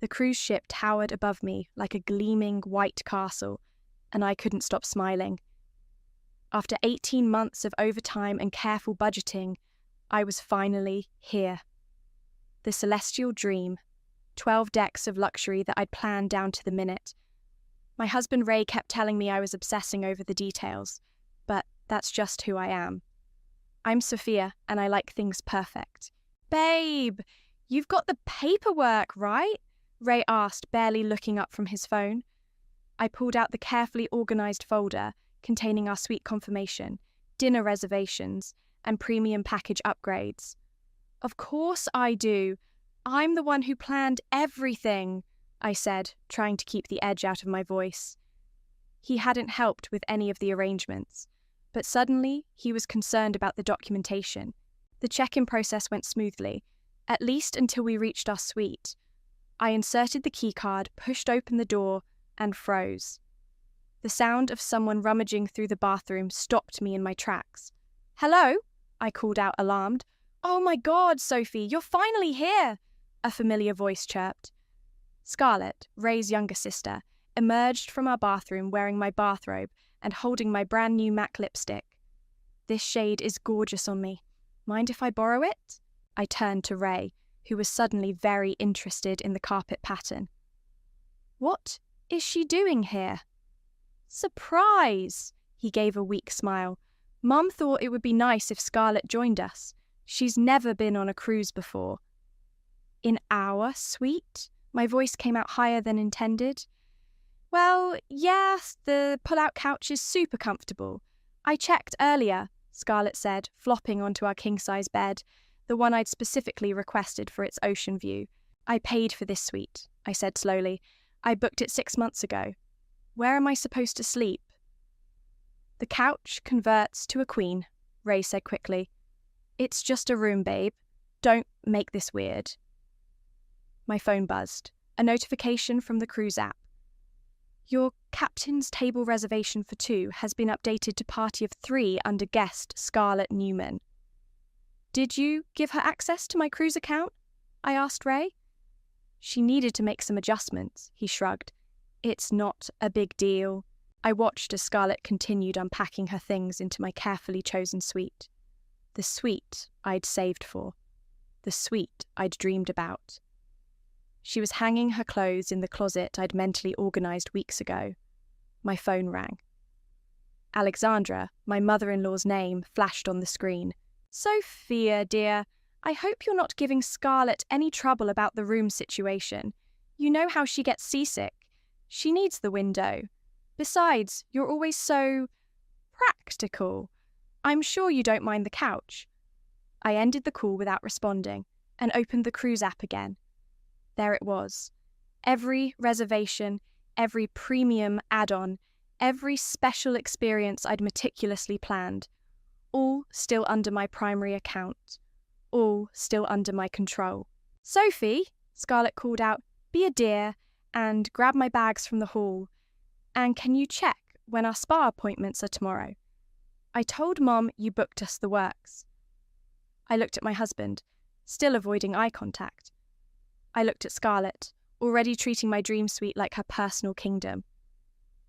The cruise ship towered above me like a gleaming white castle, and I couldn't stop smiling. After 18 months of overtime and careful budgeting, I was finally here. The celestial dream, 12 decks of luxury that I'd planned down to the minute. My husband Ray kept telling me I was obsessing over the details, but that's just who I am. I'm Sophia, and I like things perfect. Babe, you've got the paperwork, right? Ray asked, barely looking up from his phone. I pulled out the carefully organised folder containing our suite confirmation, dinner reservations, and premium package upgrades. Of course I do. I'm the one who planned everything, I said, trying to keep the edge out of my voice. He hadn't helped with any of the arrangements, but suddenly he was concerned about the documentation. The check-in process went smoothly, at least until we reached our suite. I inserted the keycard, pushed open the door, and froze. The sound of someone rummaging through the bathroom stopped me in my tracks. "Hello?" I called out, alarmed. "Oh my God, Sophie, you're finally here!" a familiar voice chirped. Scarlett, Ray's younger sister, emerged from our bathroom wearing my bathrobe and holding my brand new MAC lipstick. "This shade is gorgeous on me. Mind if I borrow it?" I turned to Ray, who was suddenly very interested in the carpet pattern. "What is she doing here?" "Surprise!" He gave a weak smile. "Mum thought it would be nice if Scarlett joined us. She's never been on a cruise before." "In our suite?" My voice came out higher than intended. "Well, yes, the pull-out couch is super comfortable. I checked earlier," Scarlett said, flopping onto our king-size bed, the one I'd specifically requested for its ocean view. "I paid for this suite," I said slowly. "I booked it 6 months ago. Where am I supposed to sleep?" "The couch converts to a queen," Ray said quickly. "It's just a room, babe. Don't make this weird." My phone buzzed. A notification from the cruise app. "Your captain's table reservation for 2 has been updated to party of 3 under guest Scarlett Newman." "Did you give her access to my cruise account?" I asked Ray. "She needed to make some adjustments," he shrugged. "It's not a big deal." I watched as Scarlett continued unpacking her things into my carefully chosen suite. The suite I'd saved for. The suite I'd dreamed about. She was hanging her clothes in the closet I'd mentally organised weeks ago. My phone rang. Alexandra, my mother-in-law's name, flashed on the screen. "Sophia, dear, I hope you're not giving Scarlett any trouble about the room situation. You know how she gets seasick. She needs the window. Besides, you're always so practical. I'm sure you don't mind the couch." I ended the call without responding and opened the cruise app again. There it was. Every reservation, every premium add-on, every special experience I'd meticulously planned, all still under my primary account, all still under my control. "Sophie," Scarlett called out, "be a dear and grab my bags from the hall. And can you check when our spa appointments are tomorrow? I told Mom you booked us the works." I looked at my husband, still avoiding eye contact. I looked at Scarlett, already treating my dream suite like her personal kingdom.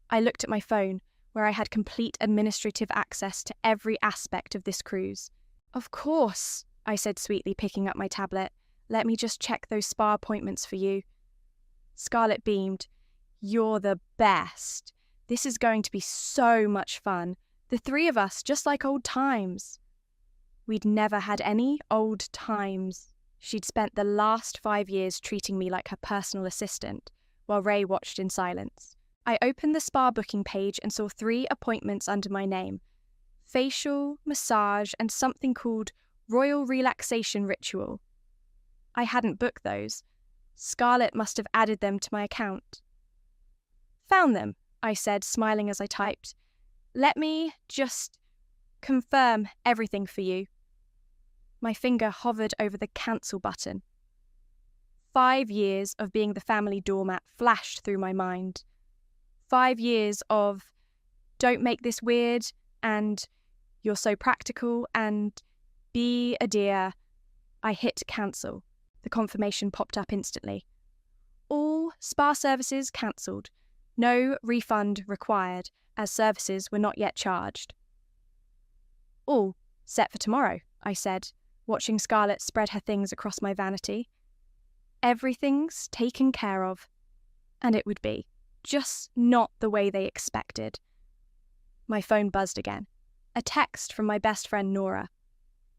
I looked at my phone, where I had complete administrative access to every aspect of this cruise. "Of course," I said sweetly, picking up my tablet. "Let me just check those spa appointments for you." Scarlett beamed. "You're the best. This is going to be so much fun. The 3 of us, just like old times." We'd never had any old times. She'd spent the last 5 years treating me like her personal assistant, while Ray watched in silence. I opened the spa booking page and saw 3 appointments under my name: facial, massage, and something called Royal Relaxation Ritual. I hadn't booked those. Scarlett must have added them to my account. "Found them," I said, smiling as I typed. "Let me just confirm everything for you." My finger hovered over the cancel button. 5 years of being the family doormat flashed through my mind. 5 years of "don't make this weird" and "you're so practical" and "be a dear." I hit cancel. The confirmation popped up instantly. "All spa services cancelled. No refund required, as services were not yet charged. All set for tomorrow, I said, watching Scarlett spread her things across my vanity. Everything's taken care of. And it would be, just not the way they expected. My phone buzzed again. A text from my best friend Nora.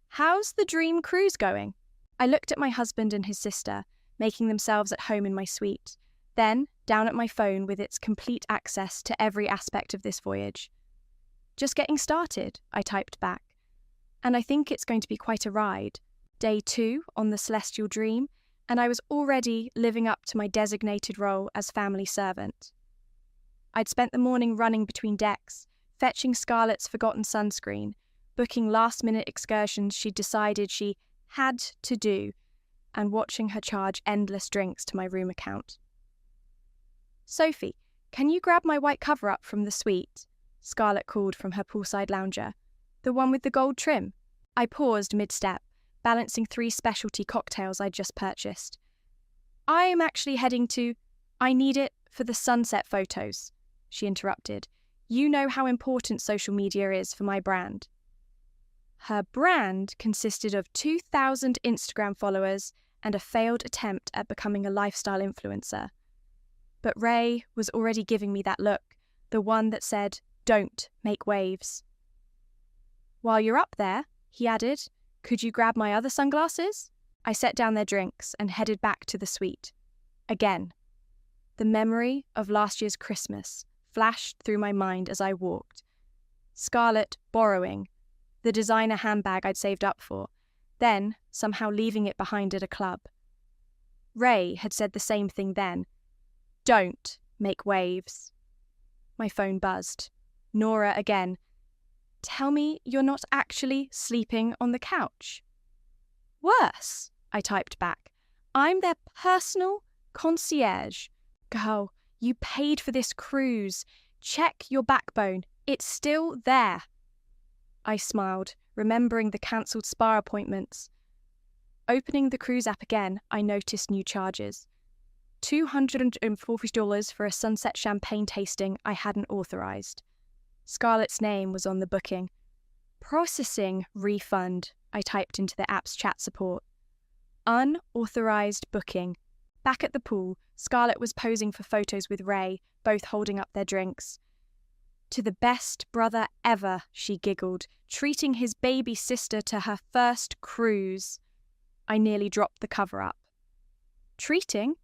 "How's the dream cruise going?" I looked at my husband and his sister, making themselves at home in my suite, then down at my phone with its complete access to every aspect of this voyage. "Just getting started," I typed back. "And I think it's going to be quite a ride. Day 2 on the Celestial Dream, and I was already living up to my designated role as family servant." I'd spent the morning running between decks, fetching Scarlett's forgotten sunscreen, booking last-minute excursions she'd decided she had to do, and watching her charge endless drinks to my room account. "Sophie, can you grab my white cover-up from the suite?" Scarlett called from her poolside lounger. "The one with the gold trim." I paused mid-step, balancing 3 specialty cocktails I'd just purchased. "I am actually heading to—" "I need it for the sunset photos," she interrupted. "You know how important social media is for my brand." Her brand consisted of 2,000 Instagram followers and a failed attempt at becoming a lifestyle influencer. But Ray was already giving me that look, the one that said, "Don't make waves." "While you're up there," he added, "could you grab my other sunglasses?" I set down their drinks and headed back to the suite. Again, the memory of last year's Christmas flashed through my mind as I walked. Scarlett borrowing the designer handbag I'd saved up for, then somehow leaving it behind at a club. Ray had said the same thing then. "Don't make waves." My phone buzzed. Nora again. "Tell me you're not actually sleeping on the couch." "Worse," I typed back. "I'm their personal concierge. Girl, you paid for this cruise. Check your backbone. It's still there." I smiled, remembering the cancelled spa appointments. Opening the cruise app again, I noticed new charges. $240 for a sunset champagne tasting I hadn't authorised. Scarlett's name was on the booking. "Processing refund," I typed into the app's chat support. "Unauthorised booking." Back at the pool, Scarlett was posing for photos with Ray, both holding up their drinks. "To the best brother ever," she giggled, "treating his baby sister to her first cruise." I nearly dropped the cover up. "Treating?"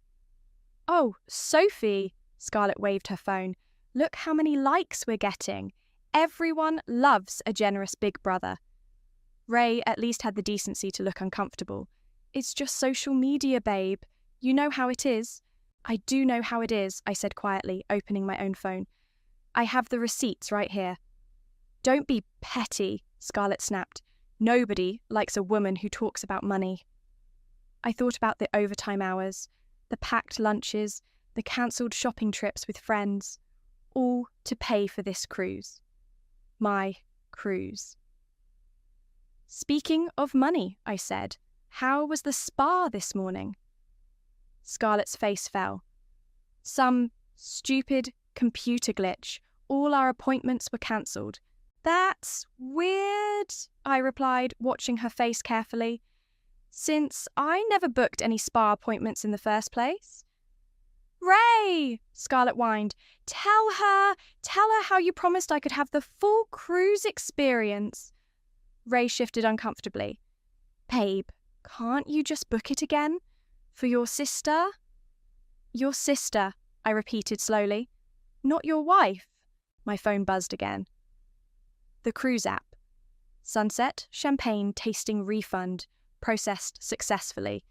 "Oh, Sophie," Scarlett waved her phone. "Look how many likes we're getting. Everyone loves a generous big brother." Ray at least had the decency to look uncomfortable. "It's just social media, babe. You know how it is." "I do know how it is," I said quietly, opening my own phone. "I have the receipts right here." "Don't be petty," Scarlett snapped. "Nobody likes a woman who talks about money." I thought about the overtime hours, the packed lunches, the cancelled shopping trips with friends, all to pay for this cruise. My cruise. "Speaking of money," I said, "how was the spa this morning?" Scarlett's face fell. "Some stupid computer glitch. All our appointments were cancelled." "That's weird," I replied, watching her face carefully, "since I never booked any spa appointments in the first place." "Ray," Scarlett whined, tell her how you promised I could have the full cruise experience." Ray shifted uncomfortably. "Babe, can't you just book it again? For your sister?" "Your sister," I repeated slowly. "Not your wife." My phone buzzed again. The cruise app. Sunset champagne tasting refund. Processed successfully.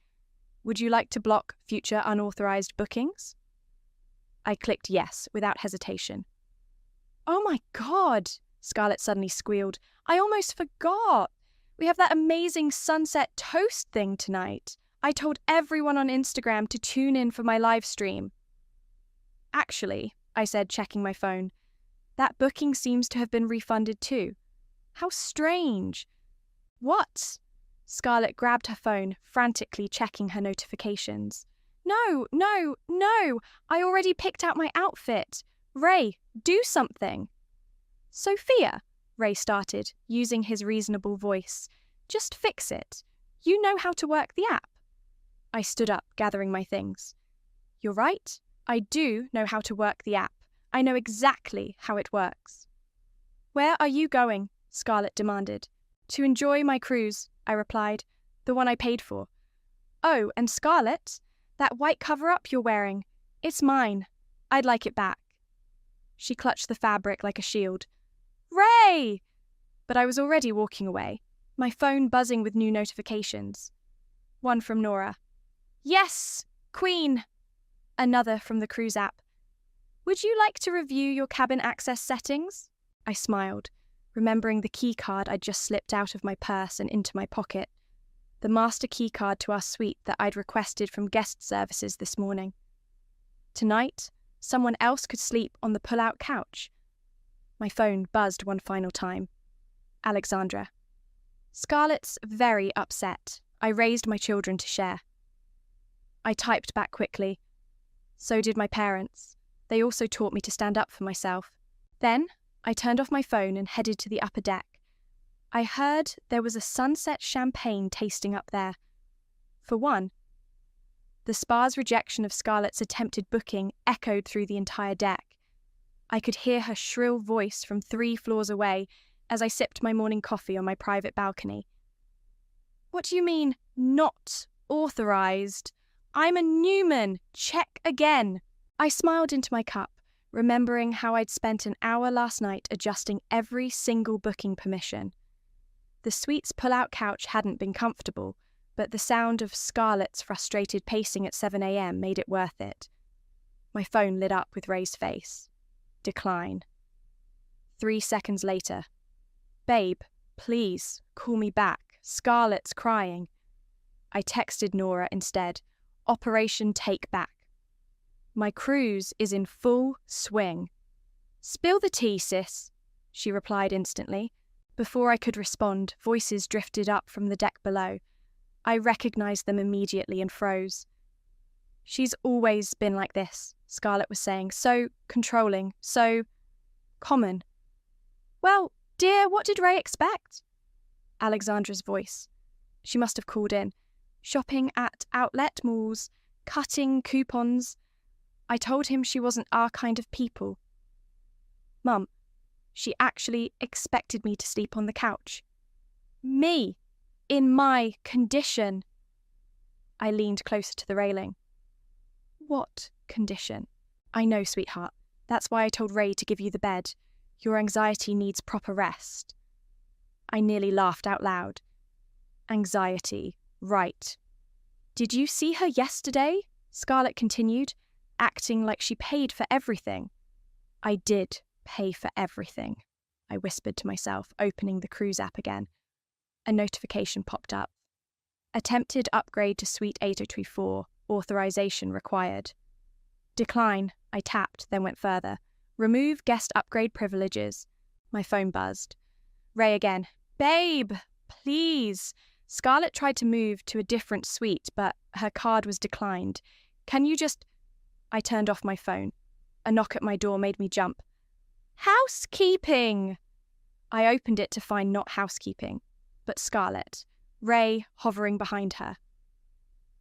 Would you like to block future unauthorized bookings? I clicked yes without hesitation. "Oh my God," Scarlett suddenly squealed. "I almost forgot. We have that amazing sunset toast thing tonight. I told everyone on Instagram to tune in for my live stream." "Actually," I said, checking my phone, "that booking seems to have been refunded too. How strange." "What?" Scarlett grabbed her phone, frantically checking her notifications. No, no, no! I already picked out my outfit. Ray, do something. Sophia, Ray started, using his reasonable voice. Just fix it. You know how to work the app. I stood up, gathering my things. You're right. I do know how to work the app. I know exactly how it works. Where are you going? Scarlett demanded. To enjoy my cruise, I replied. The one I paid for. Oh, and Scarlett, that white cover-up you're wearing, it's mine. I'd like it back. She clutched the fabric like a shield. Ray! But I was already walking away, my phone buzzing with new notifications. One from Nora. Yes, Queen! Another from the cruise app. Would you like to review your cabin access settings? I smiled, remembering the key card I'd just slipped out of my purse and into my pocket. The master key card to our suite that I'd requested from guest services this morning. Tonight, someone else could sleep on the pull-out couch. My phone buzzed one final time. Alexandra. Scarlett's very upset. I raised my children to share. I typed back quickly. So did my parents. They also taught me to stand up for myself. Then, I turned off my phone and headed to the upper deck. I heard there was a sunset champagne tasting up there. For one, the spa's rejection of Scarlett's attempted booking echoed through the entire deck. I could hear her shrill voice from 3 floors away as I sipped my morning coffee on my private balcony. What do you mean, not authorised? I'm a Newman. Check again. I smiled into my cup, remembering how I'd spent an hour last night adjusting every single booking permission. The suite's pull-out couch hadn't been comfortable, but the sound of Scarlett's frustrated pacing at 7 a.m. made it worth it. My phone lit up with Ray's face. Decline. 3 seconds later. Babe, please, call me back. Scarlett's crying. I texted Nora instead. Operation Take Back. My cruise is in full swing. Spill the tea, sis, she replied instantly. Before I could respond, voices drifted up from the deck below. I recognized them immediately and froze. She's always been like this, Scarlett was saying. So controlling, so common. Well, dear, what did Ray expect? Alexandra's voice. She must have called in. Shopping at outlet malls, cutting coupons. I told him she wasn't our kind of people. Mum, she actually expected me to sleep on the couch. Me, in my condition. I leaned closer to the railing. What condition? I know, sweetheart. That's why I told Ray to give you the bed. Your anxiety needs proper rest. I nearly laughed out loud. Anxiety, right. Did you see her yesterday? Scarlett continued, acting like she paid for everything. I did pay for everything, I whispered to myself, opening the cruise app again. A notification popped up. Attempted upgrade to Suite 8024, authorization required. Decline, I tapped, then went further. Remove guest upgrade privileges. My phone buzzed. Ray again. Babe, please. Scarlett tried to move to a different suite, but her card was declined. Can you just... I turned off my phone. A knock at my door made me jump. Housekeeping! I opened it to find not housekeeping, but Scarlett, Ray hovering behind her.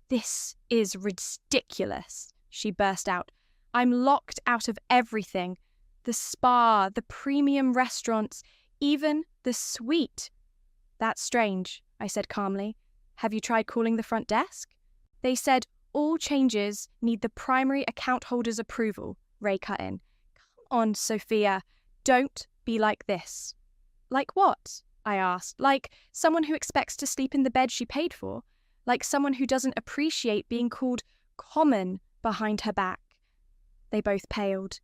This is ridiculous, she burst out. I'm locked out of everything. The spa, the premium restaurants, even the suite. That's strange, I said calmly. Have you tried calling the front desk? They said all changes need the primary account holder's approval, Ray cut in. Come on, Sophia, don't be like this. Like what? I asked. Like someone who expects to sleep in the bed she paid for? Like someone who doesn't appreciate being called common behind her back? They both paled.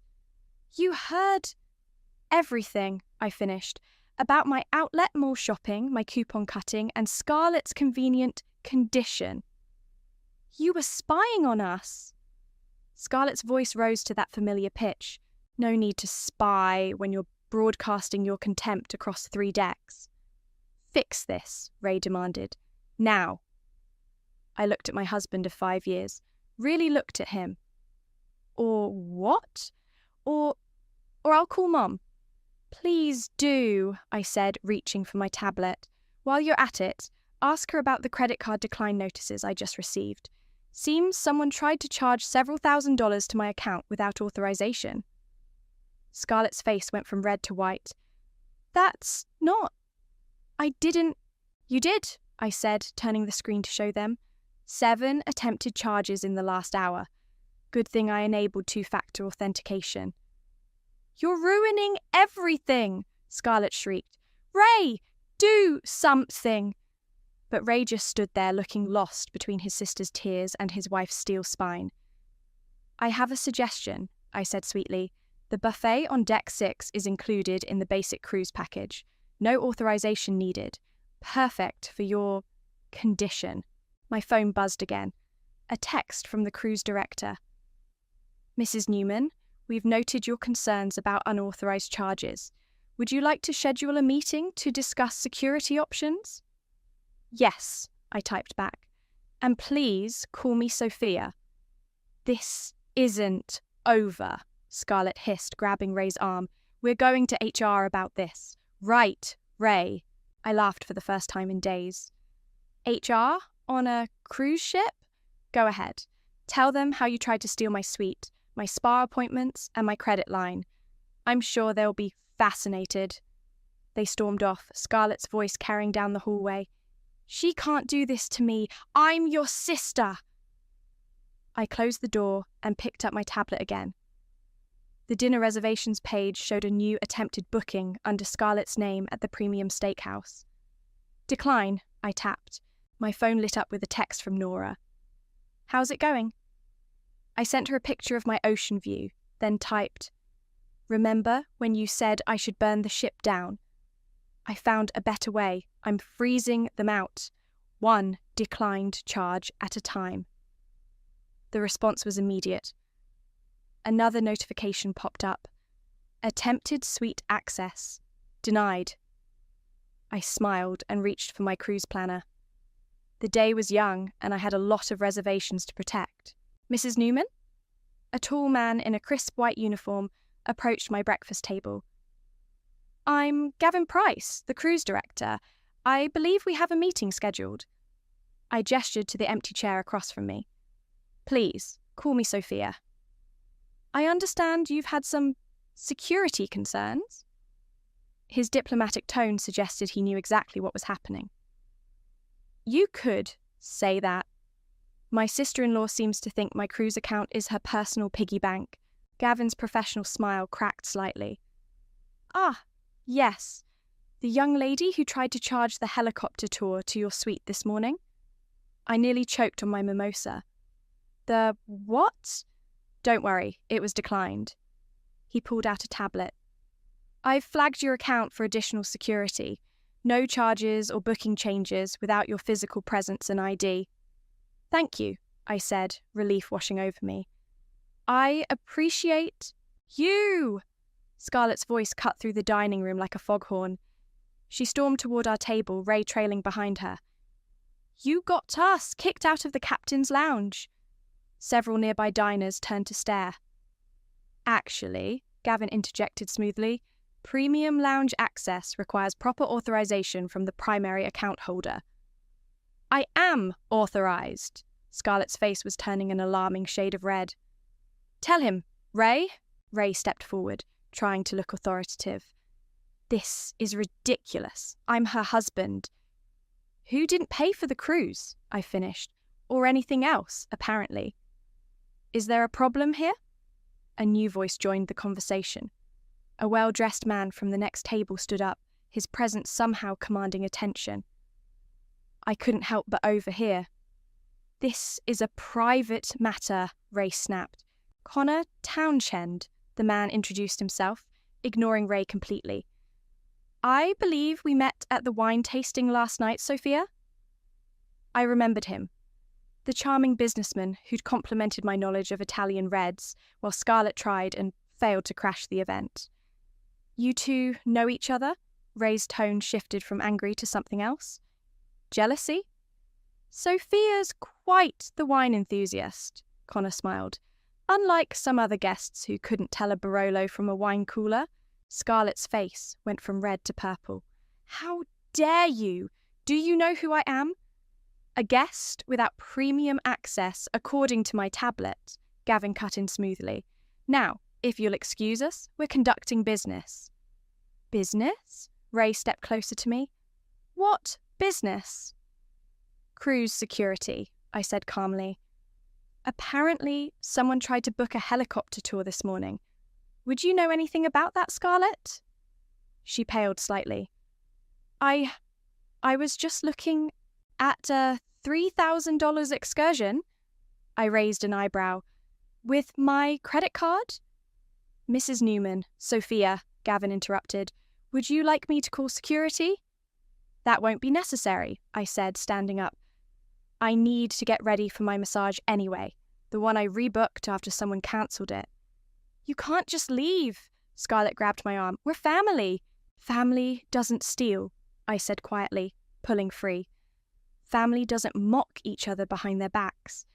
You heard everything, I finished, about my outlet mall shopping, my coupon cutting, and Scarlett's convenient condition. You were spying on us. Scarlett's voice rose to that familiar pitch. No need to spy when you're broadcasting your contempt across 3 decks. Fix this, Ray demanded. Now. I looked at my husband of 5 years. really looked at him. Or what? Or I'll call Mom. Please do, I said, reaching for my tablet. While you're at it, ask her about the credit card decline notices I just received. Seems someone tried to charge several $1,000s to my account without authorization. Scarlett's face went from red to white. That's not... I didn't... You did, I said, turning the screen to show them. 7 attempted charges in the last hour. Good thing I enabled 2-factor authentication. You're ruining everything, Scarlett shrieked. Ray, do something. But Ray just stood there looking lost between his sister's tears and his wife's steel spine. I have a suggestion, I said sweetly. The buffet on Deck 6 is included in the basic cruise package. No authorization needed. Perfect for your condition. My phone buzzed again. A text from the cruise director. Mrs. Newman, we've noted your concerns about unauthorized charges. Would you like to schedule a meeting to discuss security options? Yes, I typed back. And please call me Sophia. This isn't over, Scarlett hissed, grabbing Ray's arm. We're going to HR about this. Right, Ray. I laughed for the first time in days. HR? On a cruise ship? Go ahead. Tell them how you tried to steal my suite, my spa appointments, and my credit line. I'm sure they'll be fascinated. They stormed off, Scarlett's voice carrying down the hallway. She can't do this to me. I'm your sister. I closed the door and picked up my tablet again. The dinner reservations page showed a new attempted booking under Scarlett's name at the Premium Steakhouse. Decline, I tapped. My phone lit up with a text from Nora. How's it going? I sent her a picture of my ocean view, then typed, Remember when you said I should burn the ship down? I found a better way. I'm freezing them out. 1 declined charge at a time. The response was immediate. Another notification popped up. Attempted suite access. Denied. I smiled and reached for my cruise planner. The day was young, and I had a lot of reservations to protect. Mrs. Newman? A tall man in a crisp white uniform approached my breakfast table. I'm Gavin Price, the cruise director. I believe we have a meeting scheduled. I gestured to the empty chair across from me. Please, call me Sophia. I understand you've had some security concerns? His diplomatic tone suggested he knew exactly what was happening. You could say that. My sister-in-law seems to think my cruise account is her personal piggy bank. Gavin's professional smile cracked slightly. Ah, yes. The young lady who tried to charge the helicopter tour to your suite this morning? I nearly choked on my mimosa. The what? Don't worry, it was declined. He pulled out a tablet. I've flagged your account for additional security. No charges or booking changes without your physical presence and ID. Thank you, I said, relief washing over me. I appreciate you. Scarlett's voice cut through the dining room like a foghorn. She stormed toward our table, Ray trailing behind her. You got us kicked out of the captain's lounge. Several nearby diners turned to stare. Actually, Gavin interjected smoothly, premium lounge access requires proper authorization from the primary account holder. I am authorized. Scarlett's face was turning an alarming shade of red. Tell him, Ray. Ray stepped forward, trying to look authoritative. This is ridiculous. I'm her husband. Who didn't pay for the cruise? I finished. Or anything else, apparently. Is there a problem here? A new voice joined the conversation. A well-dressed man from the next table stood up, his presence somehow commanding attention. I couldn't help but overhear. This is a private matter, Ray snapped. Connor Townshend, the man introduced himself, ignoring Ray completely. I believe we met at the wine tasting last night, Sophia? I remembered him. The charming businessman who'd complimented my knowledge of Italian reds while Scarlett tried and failed to crash the event. You two know each other? Ray's tone shifted from angry to something else. Jealousy? Sophia's quite the wine enthusiast, Connor smiled. Unlike some other guests who couldn't tell a Barolo from a wine cooler, Scarlett's face went from red to purple. How dare you? Do you know who I am? A guest without premium access, according to my tablet, Gavin cut in smoothly. Now, if you'll excuse us, we're conducting business. Business? Ray stepped closer to me. What business? Cruise security, I said calmly. Apparently, someone tried to book a helicopter tour this morning. Would you know anything about that, Scarlett? She paled slightly. I was just looking at a $3,000 excursion. I raised an eyebrow. With my credit card? Mrs. Newman, Sophia, Gavin interrupted. Would you like me to call security? That won't be necessary, I said, standing up. I need to get ready for my massage anyway, the one I rebooked after someone cancelled it. You can't just leave, Scarlett grabbed my arm. We're family. Family doesn't steal, I said quietly, pulling free. Family doesn't mock each other behind their backs.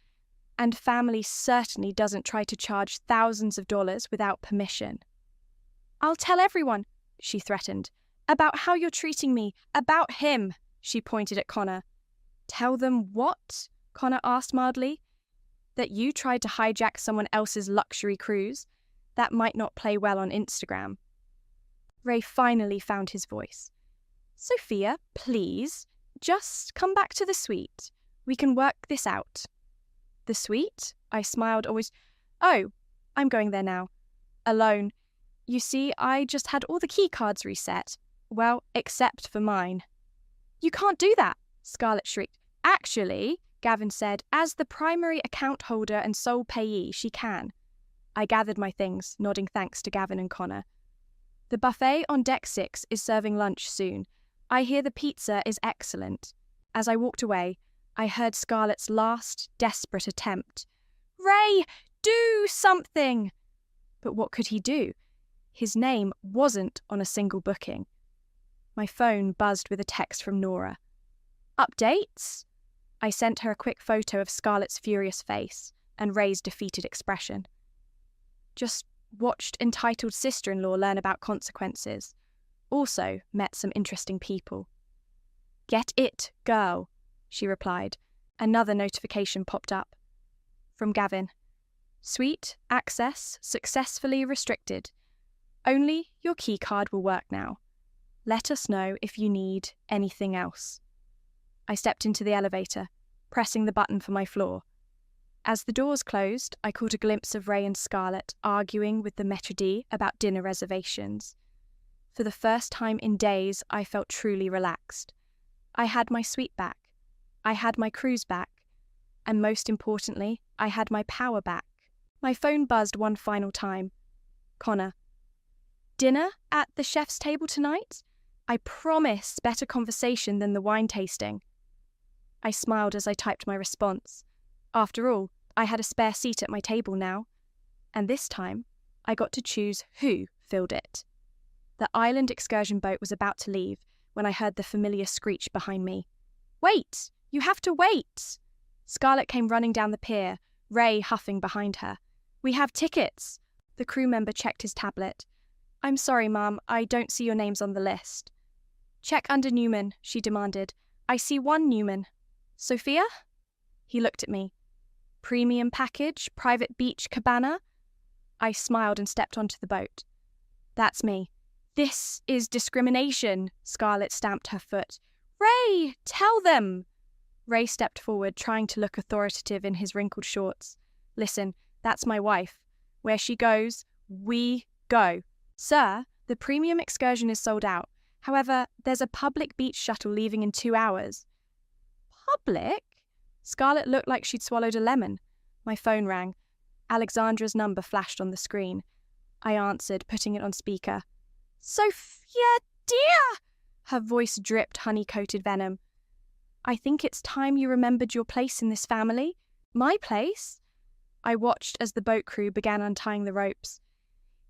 And family certainly doesn't try to charge thousands of dollars without permission. I'll tell everyone, she threatened, about how you're treating me, about him, she pointed at Connor. Tell them what? Connor asked mildly. That you tried to hijack someone else's luxury cruise? That might not play well on Instagram. Ray finally found his voice. Sophia, please, just come back to the suite. We can work this out. The suite? I smiled always. Oh, I'm going there now. Alone. You see, I just had all the key cards reset. Well, except for mine. You can't do that, Scarlett shrieked. Actually, Gavin said, as the primary account holder and sole payee, she can. I gathered my things, nodding thanks to Gavin and Connor. The buffet on Deck 6 is serving lunch soon. I hear the pizza is excellent. As I walked away, I heard Scarlett's last, desperate attempt. Ray, do something! But what could he do? His name wasn't on a single booking. My phone buzzed with a text from Nora. Updates? I sent her a quick photo of Scarlett's furious face and Ray's defeated expression. Just watched entitled sister-in-law learn about consequences. Also met some interesting people. Get it, girl, she replied. Another notification popped up. From Gavin. Suite access successfully restricted. Only your keycard will work now. Let us know if you need anything else. I stepped into the elevator, pressing the button for my floor. As the doors closed, I caught a glimpse of Ray and Scarlett arguing with the maître d' about dinner reservations. For the first time in days, I felt truly relaxed. I had my suite back. I had my cruise back. And most importantly, I had my power back. My phone buzzed one final time. Connor. Dinner at the chef's table tonight? I promise better conversation than the wine tasting. I smiled as I typed my response. After all, I had a spare seat at my table now. And this time, I got to choose who filled it. The island excursion boat was about to leave when I heard the familiar screech behind me. Wait! You have to wait! Scarlett came running down the pier, Ray huffing behind her. We have tickets! The crew member checked his tablet. I'm sorry, Mum, I don't see your names on the list. Check under Newman, she demanded. I see one Newman. Sophia? He looked at me. Premium package, private beach cabana? I smiled and stepped onto the boat. That's me. This is discrimination, Scarlett stamped her foot. Ray, tell them! Ray stepped forward, trying to look authoritative in his wrinkled shorts. Listen, that's my wife. Where she goes, we go. Sir, the premium excursion is sold out. However, there's a public beach shuttle leaving in 2 hours. Public? Scarlett looked like she'd swallowed a lemon. My phone rang. Alexandra's number flashed on the screen. I answered, putting it on speaker. Sophia, dear! Her voice dripped honey-coated venom. I think it's time you remembered your place in this family. My place? I watched as the boat crew began untying the ropes.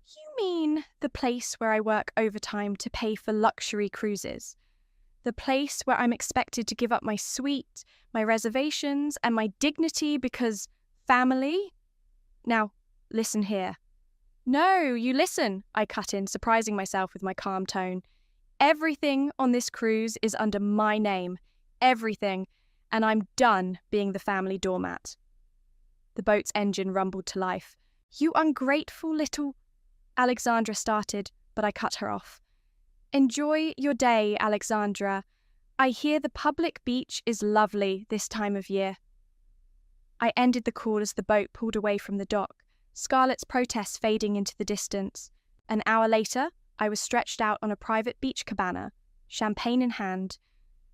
You mean the place where I work overtime to pay for luxury cruises? The place where I'm expected to give up my suite, my reservations, and my dignity because family? Now, listen here. No, you listen, I cut in, surprising myself with my calm tone. Everything on this cruise is under my name. Everything. And I'm done being the family doormat. The boat's engine rumbled to life. You ungrateful little... Alexandra started, but I cut her off. Enjoy your day, Alexandra. I hear the public beach is lovely this time of year. I ended the call as the boat pulled away from the dock, Scarlett's protests fading into the distance. An hour later, I was stretched out on a private beach cabana, champagne in hand,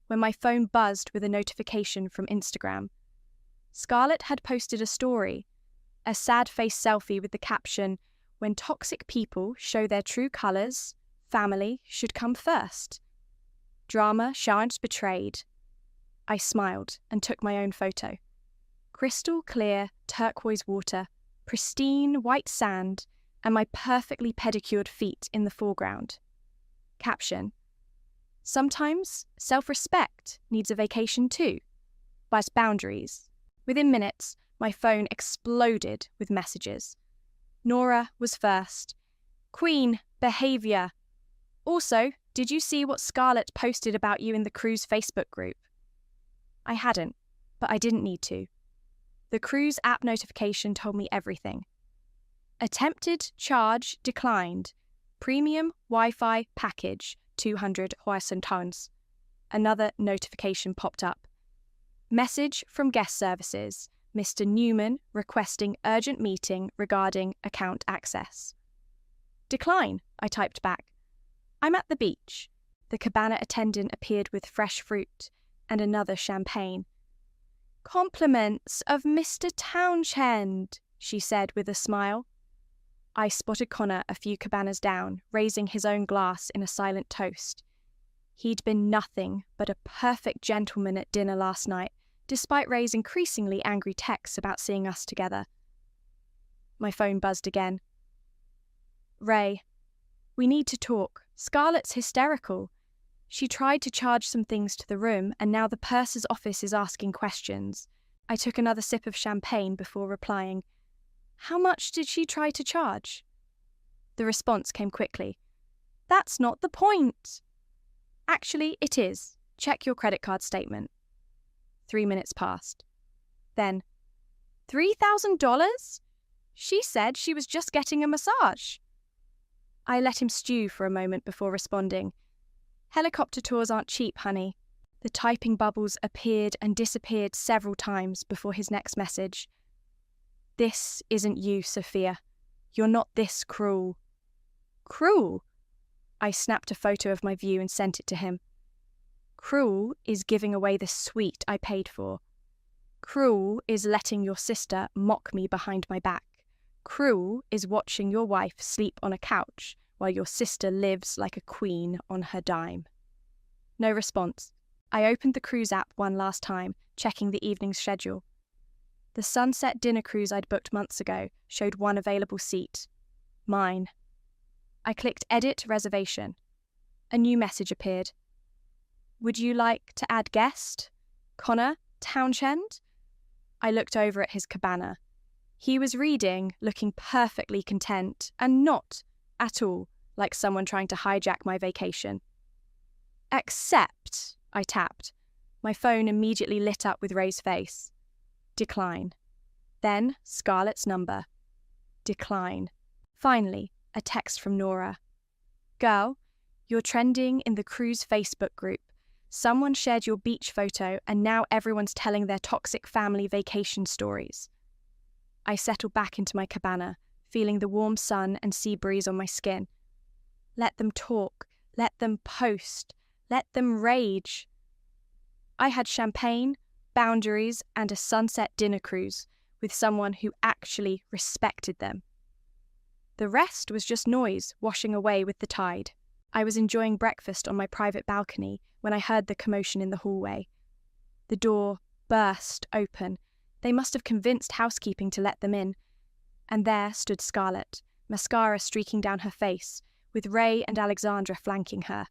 when my phone buzzed with a notification from Instagram. Scarlett had posted a story, a sad-face selfie with the caption, "When toxic people show their true colours, family should come first. Drama shan't betrayed." I smiled and took my own photo. Crystal clear turquoise water, pristine white sand, and my perfectly pedicured feet in the foreground. Caption: Sometimes self-respect needs a vacation too. But boundaries. Within minutes, my phone exploded with messages. Nora was first. Queen, behaviour. Also, did you see what Scarlett posted about you in the cruise Facebook group? I hadn't, but I didn't need to. The cruise app notification told me everything. Attempted charge declined. Premium Wi-Fi package, 200 housentons. Another notification popped up. Message from guest services. Mr. Newman requesting urgent meeting regarding account access. Decline, I typed back. I'm at the beach. The cabana attendant appeared with fresh fruit and another champagne. Compliments of Mr. Townshend, she said with a smile. I spotted Connor a few cabanas down, raising his own glass in a silent toast. He'd been nothing but a perfect gentleman at dinner last night, despite Ray's increasingly angry texts about seeing us together. My phone buzzed again. Ray, we need to talk. Scarlett's hysterical. She tried to charge some things to the room, and now the purser's office is asking questions. I took another sip of champagne before replying. How much did she try to charge? The response came quickly. That's not the point. Actually, it is. Check your credit card statement. 3 minutes passed. Then, $3,000? She said she was just getting a massage. I let him stew for a moment before responding. Helicopter tours aren't cheap, honey. The typing bubbles appeared and disappeared several times before his next message. This isn't you, Sophia. You're not this cruel. Cruel? I snapped a photo of my view and sent it to him. Cruel is giving away the suite I paid for. Cruel is letting your sister mock me behind my back. Cruel is watching your wife sleep on a couch while your sister lives like a queen on her dime. No response. I opened the cruise app one last time, checking the evening's schedule. The sunset dinner cruise I'd booked months ago showed one available seat. Mine. I clicked Edit Reservation. A new message appeared. Would you like to add guest? Connor Townshend? I looked over at his cabana. He was reading, looking perfectly content, and not at all like someone trying to hijack my vacation. Accept, I tapped. My phone immediately lit up with Ray's face. Decline. Then Scarlett's number. Decline. Finally, a text from Nora. Girl, you're trending in the cruise Facebook group. Someone shared your beach photo and now everyone's telling their toxic family vacation stories. I settled back into my cabana, feeling the warm sun and sea breeze on my skin. Let them talk, let them post, let them rage. I had champagne, boundaries, and a sunset dinner cruise with someone who actually respected them. The rest was just noise washing away with the tide. I was enjoying breakfast on my private balcony when I heard the commotion in the hallway. The door burst open. They must have convinced housekeeping to let them in. And there stood Scarlett, mascara streaking down her face, with Ray and Alexandra flanking her.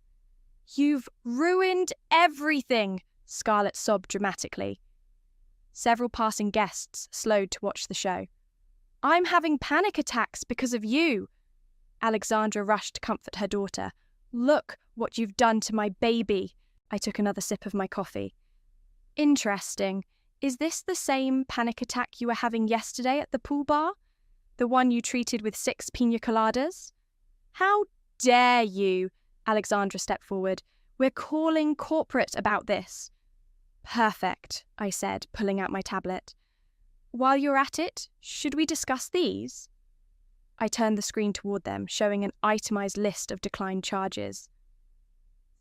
You've ruined everything, Scarlett sobbed dramatically. Several passing guests slowed to watch the show. I'm having panic attacks because of you. Alexandra rushed to comfort her daughter. Look what you've done to my baby. I took another sip of my coffee. Interesting. Is this the same panic attack you were having yesterday at the pool bar? The one you treated with 6 pina coladas? How dare you? Alexandra stepped forward. We're calling corporate about this. Perfect, I said, pulling out my tablet. While you're at it, should we discuss these? I turned the screen toward them, showing an itemized list of declined charges.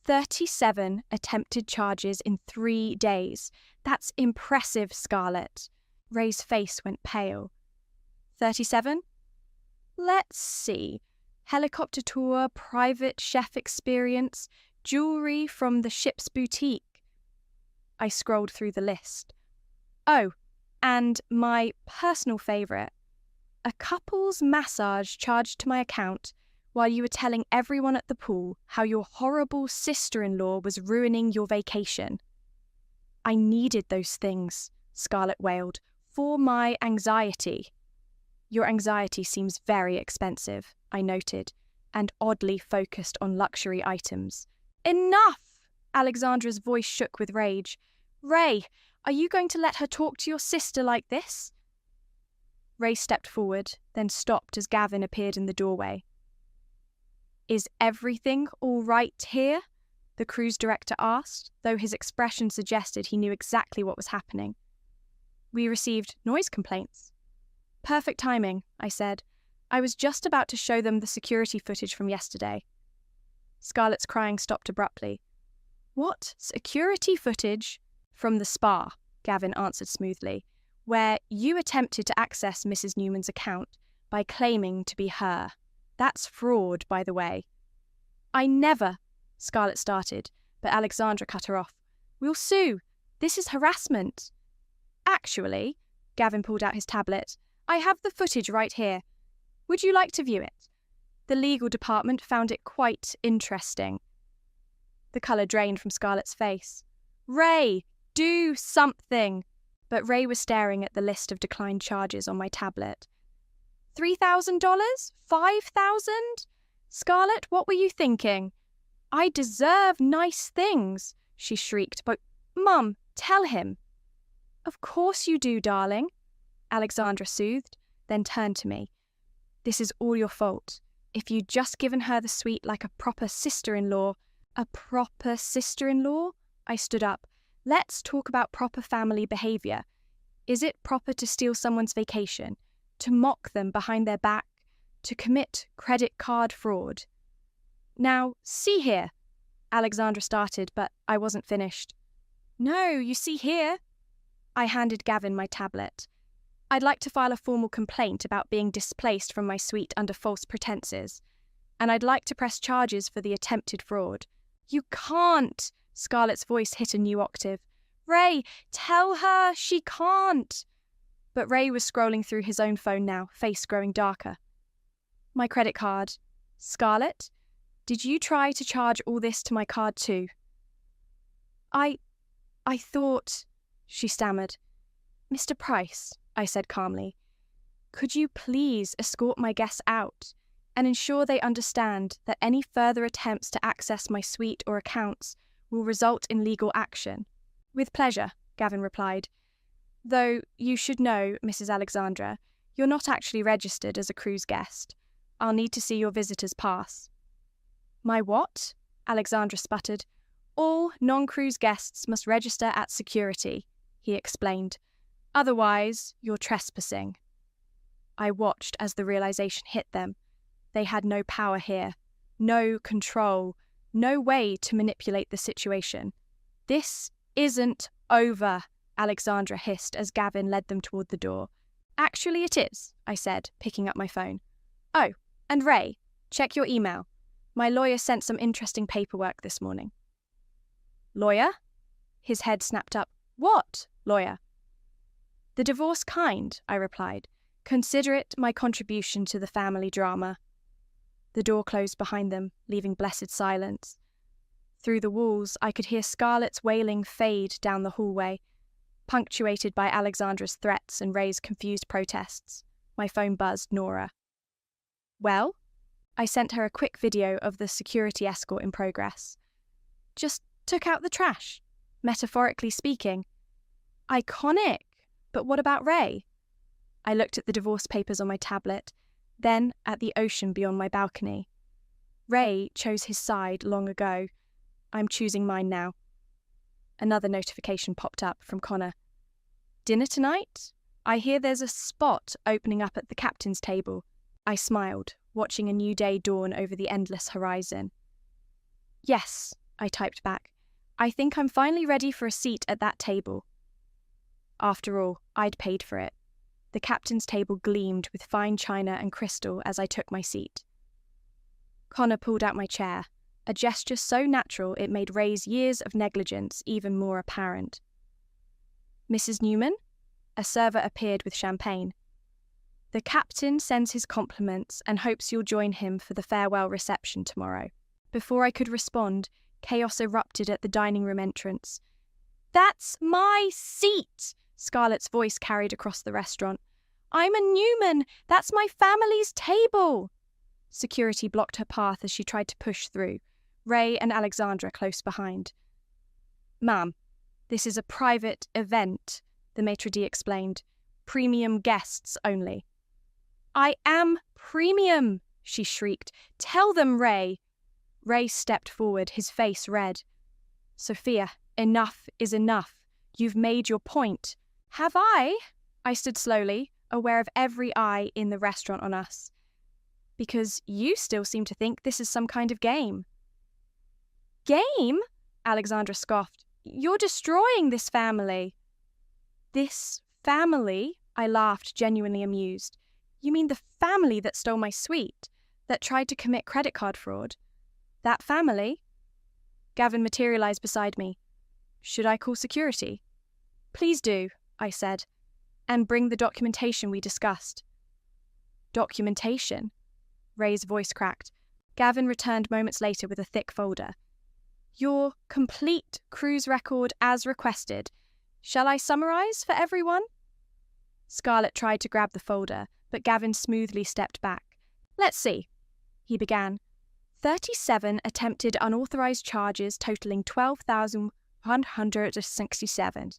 37 attempted charges in 3 days. That's impressive, Scarlett. Ray's face went pale. 37? Let's see. Helicopter tour, private chef experience, jewellery from the ship's boutique. I scrolled through the list. Oh, and my personal favourite. A couple's massage charged to my account while you were telling everyone at the pool how your horrible sister-in-law was ruining your vacation. I needed those things, Scarlett wailed, for my anxiety. Your anxiety seems very expensive, I noted, and oddly focused on luxury items. Enough! Alexandra's voice shook with rage. Ray, are you going to let her talk to your sister like this? Ray stepped forward, then stopped as Gavin appeared in the doorway. Is everything all right here? The cruise director asked, though his expression suggested he knew exactly what was happening. We received noise complaints. Perfect timing, I said. I was just about to show them the security footage from yesterday. Scarlett's crying stopped abruptly. What security footage? From the spa, Gavin answered smoothly, where you attempted to access Mrs. Newman's account by claiming to be her. That's fraud, by the way. I never, Scarlett started, but Alexandra cut her off. We'll sue. This is harassment. Actually, Gavin pulled out his tablet, I have the footage right here. Would you like to view it? The legal department found it quite interesting. The colour drained from Scarlett's face. Ray, do something! But Ray was staring at the list of declined charges on my tablet. $3,000? $5,000? Scarlett, what were you thinking? I deserve nice things, she shrieked. But, Mum, tell him. Of course you do, darling, Alexandra soothed, then turned to me. This is all your fault. If you'd just given her the suite like a proper sister-in-law. A proper sister-in-law? I stood up. Let's talk about proper family behaviour. Is it proper to steal someone's vacation? To mock them behind their back? To commit credit card fraud? Now, see here. Alexandra started, but I wasn't finished. No, you see here. I handed Gavin my tablet. I'd like to file a formal complaint about being displaced from my suite under false pretences, and I'd like to press charges for the attempted fraud. You can't! Scarlett's voice hit a new octave. Ray, tell her she can't! But Ray was scrolling through his own phone now, face growing darker. My credit card. Scarlett, did you try to charge all this to my card too? I thought, she stammered. Mr. Price, I said calmly, could you please escort my guests out and ensure they understand that any further attempts to access my suite or accounts will result in legal action? With pleasure, Gavin replied. Though you should know, Mrs. Alexandra, you're not actually registered as a cruise guest. I'll need to see your visitor's pass. My what? Alexandra sputtered. All non-cruise guests must register at security, he explained. Otherwise, you're trespassing. I watched as the realization hit them. They had no power here, no control, no way to manipulate the situation. This isn't over, Alexandra hissed as Gavin led them toward the door. Actually it is, I said, picking up my phone. Oh, and Ray, check your email. My lawyer sent some interesting paperwork this morning. Lawyer? His head snapped up. What, lawyer? The divorce kind, I replied. Consider it my contribution to the family drama. The door closed behind them, leaving blessed silence. Through the walls, I could hear Scarlett's wailing fade down the hallway, punctuated by Alexandra's threats and Ray's confused protests. My phone buzzed Nora. Well, I sent her a quick video of the security escort in progress. Just took out the trash, metaphorically speaking. Iconic, but what about Ray? I looked at the divorce papers on my tablet, then at the ocean beyond my balcony. Ray chose his side long ago. I'm choosing mine now. Another notification popped up from Connor. Dinner tonight? I hear there's a spot opening up at the captain's table. I smiled, watching a new day dawn over the endless horizon. Yes, I typed back. I think I'm finally ready for a seat at that table. After all, I'd paid for it. The captain's table gleamed with fine china and crystal as I took my seat. Connor pulled out my chair, a gesture so natural it made Ray's years of negligence even more apparent. Mrs. Newman? A server appeared with champagne. The captain sends his compliments and hopes you'll join him for the farewell reception tomorrow. Before I could respond, chaos erupted at the dining room entrance. That's my seat! Scarlett's voice carried across the restaurant. I'm a Newman! That's my family's table! Security blocked her path as she tried to push through, Ray and Alexandra close behind. Ma'am, this is a private event, the maitre d' explained. Premium guests only. I am premium, she shrieked. Tell them, Ray. Ray stepped forward, his face red. Sophia, enough is enough. You've made your point. Have I? I stood slowly, aware of every eye in the restaurant on us. Because you still seem to think this is some kind of game. Game? Alexandra scoffed. You're destroying this family. This family? I laughed, genuinely amused. You mean the family that stole my suite, that tried to commit credit card fraud? That family? Gavin materialized beside me. Should I call security? Please do, I said, and bring the documentation we discussed. Documentation? Ray's voice cracked. Gavin returned moments later with a thick folder. Your complete cruise record as requested. Shall I summarize for everyone? Scarlett tried to grab the folder, but Gavin smoothly stepped back. Let's see, he began. 37 attempted unauthorized charges totaling 12,167.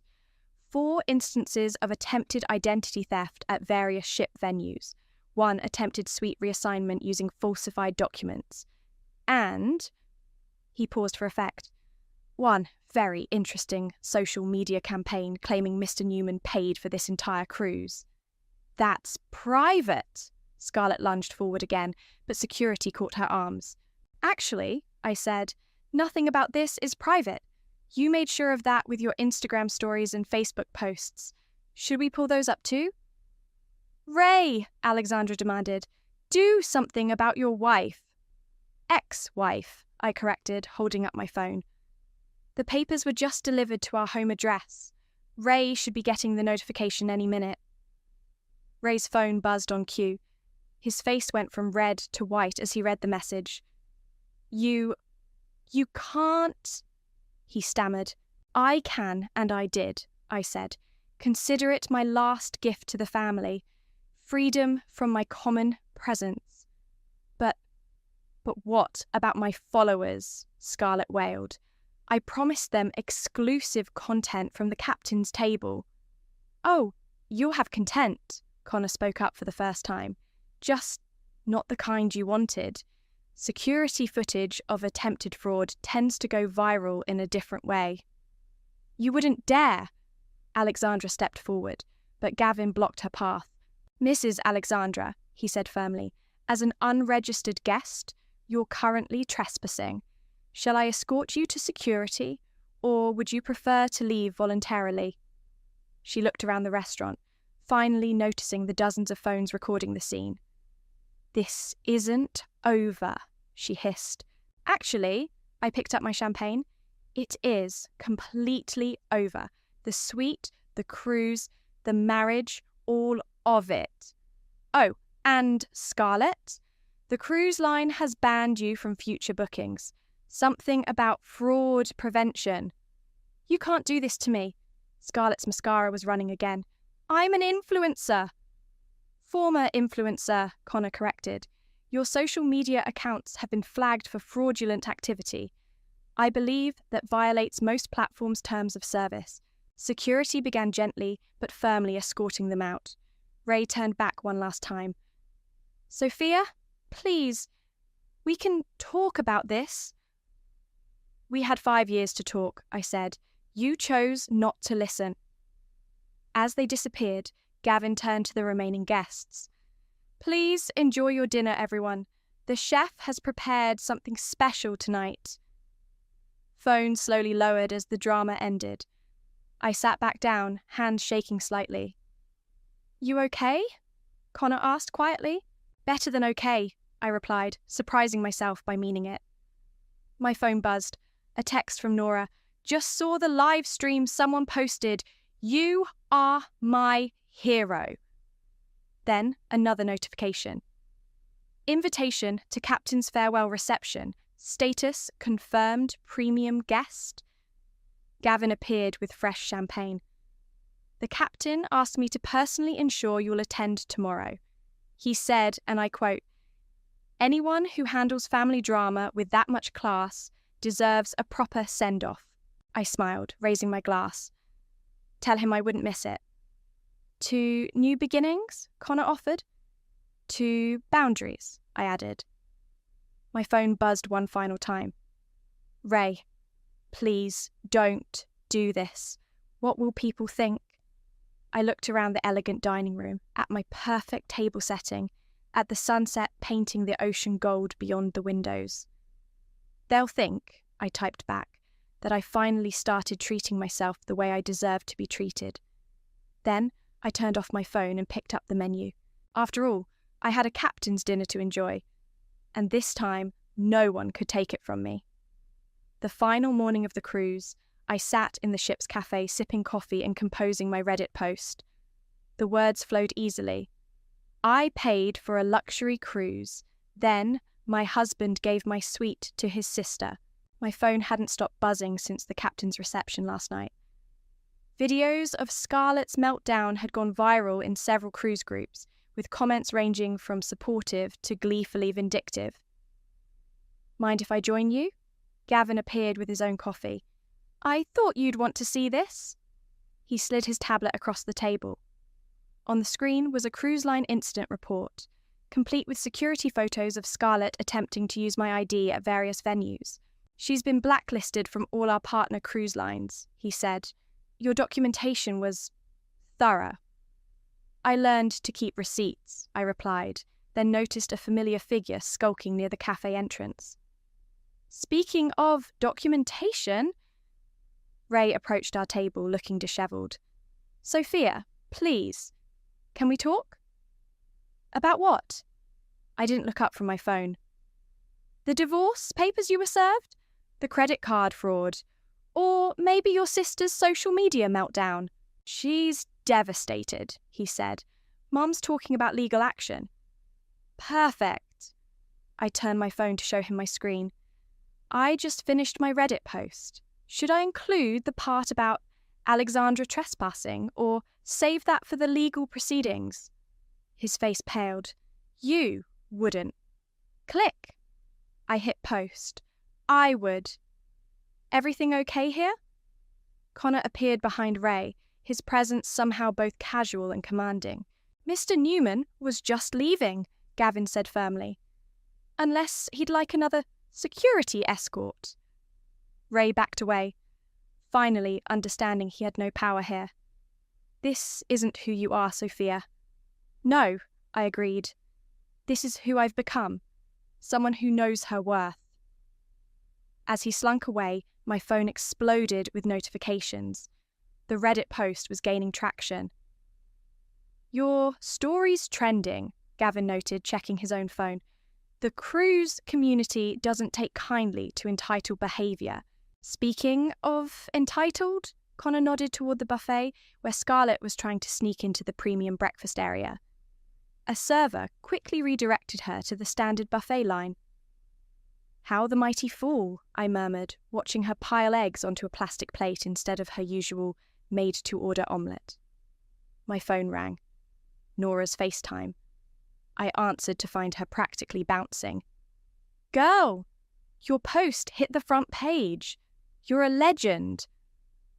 4 instances of attempted identity theft at various ship venues. 1 attempted suite reassignment using falsified documents. And, he paused for effect, 1 very interesting social media campaign claiming Mr. Newman paid for this entire cruise. That's private. Scarlett lunged forward again, but security caught her arms. Actually, I said, nothing about this is private. You made sure of that with your Instagram stories and Facebook posts. Should we pull those up too? Ray, Alexandra demanded, do something about your wife. Ex-wife, I corrected, holding up my phone. The papers were just delivered to our home address. Ray should be getting the notification any minute. Ray's phone buzzed on cue. His face went from red to white as he read the message. You can't, he stammered. I can, and I did, I said. Consider it my last gift to the family. Freedom from my common presence. But what about my followers? Scarlett wailed. I promised them exclusive content from the captain's table. Oh, you'll have content, Connor spoke up for the first time. Just not the kind you wanted. Security footage of attempted fraud tends to go viral in a different way. You wouldn't dare. Alexandra stepped forward, but Gavin blocked her path. Mrs. Alexandra, he said firmly, as an unregistered guest, you're currently trespassing. Shall I escort you to security, or would you prefer to leave voluntarily? She looked around the restaurant, finally noticing the dozens of phones recording the scene. This isn't over, she hissed. Actually, I picked up my champagne. It is completely over. The suite, the cruise, the marriage, all of it. Oh, and Scarlett, the cruise line has banned you from future bookings. Something about fraud prevention. You can't do this to me. Scarlett's mascara was running again. I'm an influencer. Former influencer, Connor corrected. Your social media accounts have been flagged for fraudulent activity. I believe that violates most platforms' terms of service. Security began gently but firmly escorting them out. Ray turned back one last time. Sophia, please, we can talk about this. We had 5 years to talk, I said. You chose not to listen. As they disappeared, Gavin turned to the remaining guests. Please enjoy your dinner, everyone. The chef has prepared something special tonight. Phone slowly lowered as the drama ended. I sat back down, hands shaking slightly. You okay? Connor asked quietly. Better than okay, I replied, surprising myself by meaning it. My phone buzzed. A text from Nora. Just saw the live stream someone posted. You are my hero. Then another notification. Invitation to Captain's farewell reception. Status confirmed premium guest. Gavin appeared with fresh champagne. The captain asked me to personally ensure you'll attend tomorrow. He said, and I quote, anyone who handles family drama with that much class deserves a proper send-off. I smiled, raising my glass. Tell him I wouldn't miss it. To new beginnings, Connor offered. To boundaries, I added. My phone buzzed one final time. Ray, please don't do this. What will people think? I looked around the elegant dining room, at my perfect table setting, at the sunset painting the ocean gold beyond the windows. They'll think, I typed back, that I finally started treating myself the way I deserved to be treated. Then I turned off my phone and picked up the menu. After all, I had a captain's dinner to enjoy, and this time no one could take it from me. The final morning of the cruise, I sat in the ship's cafe sipping coffee and composing my Reddit post. The words flowed easily. I paid for a luxury cruise. Then my husband gave my suite to his sister. My phone hadn't stopped buzzing since the captain's reception last night. Videos of Scarlett's meltdown had gone viral in several cruise groups, with comments ranging from supportive to gleefully vindictive. Mind if I join you? Gavin appeared with his own coffee. I thought you'd want to see this. He slid his tablet across the table. On the screen was a cruise line incident report, complete with security photos of Scarlett attempting to use my ID at various venues. She's been blacklisted from all our partner cruise lines, he said. Your documentation was thorough. I learned to keep receipts, I replied, then noticed a familiar figure skulking near the cafe entrance. Speaking of documentation, Ray approached our table looking dishevelled. Sophia, please, can we talk? About what? I didn't look up from my phone. The divorce papers you were served? The credit card fraud? Or maybe your sister's social media meltdown? She's devastated, he said. Mum's talking about legal action. Perfect. I turned my phone to show him my screen. I just finished my Reddit post. Should I include the part about Alexandra trespassing, or save that for the legal proceedings? His face paled. You wouldn't. Click. I hit post. I would. Everything okay here? Connor appeared behind Ray, his presence somehow both casual and commanding. Mr. Newman was just leaving, Gavin said firmly. Unless he'd like another security escort. Ray backed away, finally understanding he had no power here. This isn't who you are, Sophia. No, I agreed. This is who I've become, someone who knows her worth. As he slunk away, my phone exploded with notifications. The Reddit post was gaining traction. Your story's trending, Gavin noted, checking his own phone. The cruise community doesn't take kindly to entitled behaviour. Speaking of entitled, Connor nodded toward the buffet, where Scarlett was trying to sneak into the premium breakfast area. A server quickly redirected her to the standard buffet line. How the mighty fool, I murmured, watching her pile eggs onto a plastic plate instead of her usual made-to-order omelette. My phone rang. Nora's FaceTime. I answered to find her practically bouncing. Girl, your post hit the front page. You're a legend.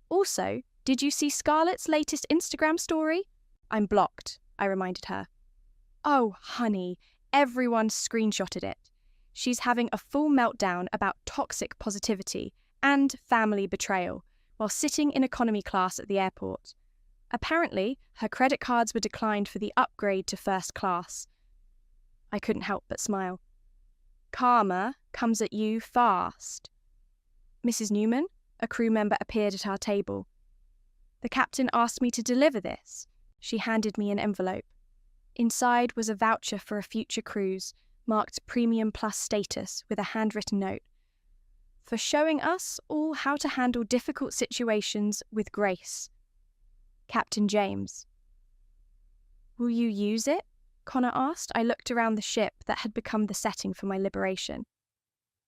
Also, did you see Scarlett's latest Instagram story? I'm blocked, I reminded her. Oh, honey, everyone screenshotted it. She's having a full meltdown about toxic positivity and family betrayal while sitting in economy class at the airport. Apparently, her credit cards were declined for the upgrade to first class. I couldn't help but smile. Karma comes at you fast. Mrs. Newman, a crew member, appeared at our table. The captain asked me to deliver this. She handed me an envelope. Inside was a voucher for a future cruise, marked Premium Plus status with a handwritten note. For showing us all how to handle difficult situations with grace. Captain James. Will you use it? Connor asked. I looked around the ship that had become the setting for my liberation.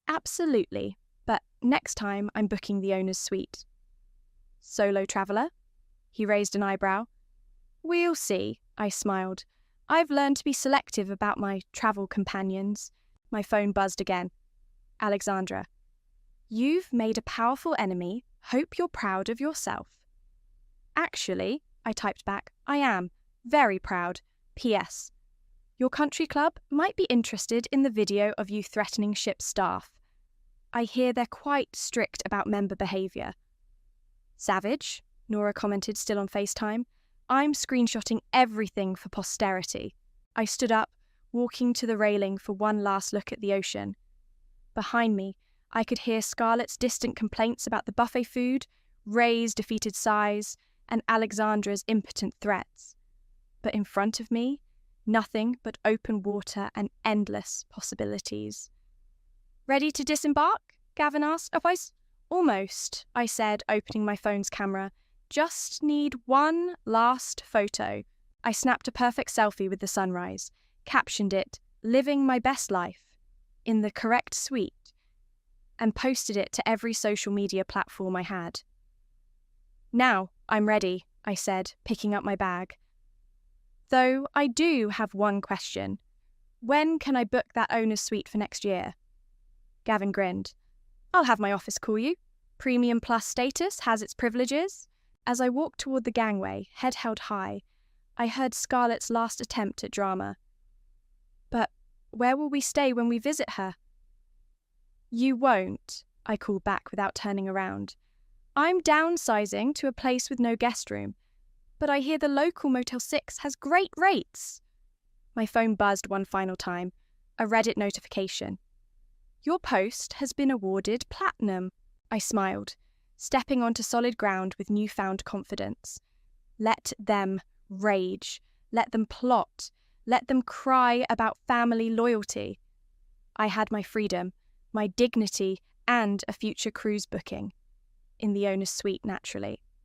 Absolutely, but next time I'm booking the owner's suite. Solo traveller? He raised an eyebrow. We'll see, I smiled. I've learned to be selective about my travel companions. My phone buzzed again. Alexandra. You've made a powerful enemy. Hope you're proud of yourself. Actually, I typed back, I am. Very proud. P.S. Your country club might be interested in the video of you threatening ship staff. I hear they're quite strict about member behaviour. Savage, Nora commented, still on FaceTime. I'm screenshotting everything for posterity. I stood up, walking to the railing for one last look at the ocean. Behind me, I could hear Scarlett's distant complaints about the buffet food, Ray's defeated sighs, and Alexandra's impotent threats. But in front of me, nothing but open water and endless possibilities. Ready to disembark? Gavin asked. Almost, I said, opening my phone's camera. Just need one last photo. I snapped a perfect selfie with the sunrise, captioned it, living my best life, in the correct suite, and posted it to every social media platform I had. Now, I'm ready, I said, picking up my bag. Though I do have one question. When can I book that owner's suite for next year? Gavin grinned. I'll have my office call you. Premium Plus status has its privileges. As I walked toward the gangway, head held high, I heard Scarlett's last attempt at drama. But where will we stay when we visit her? You won't, I called back without turning around. I'm downsizing to a place with no guest room, but I hear the local Motel 6 has great rates. My phone buzzed one final time, a Reddit notification. Your post has been awarded platinum, I smiled, stepping onto solid ground with newfound confidence. Let them rage, let them plot, let them cry about family loyalty. I had my freedom, my dignity, and a future cruise booking. In the owner's suite, naturally.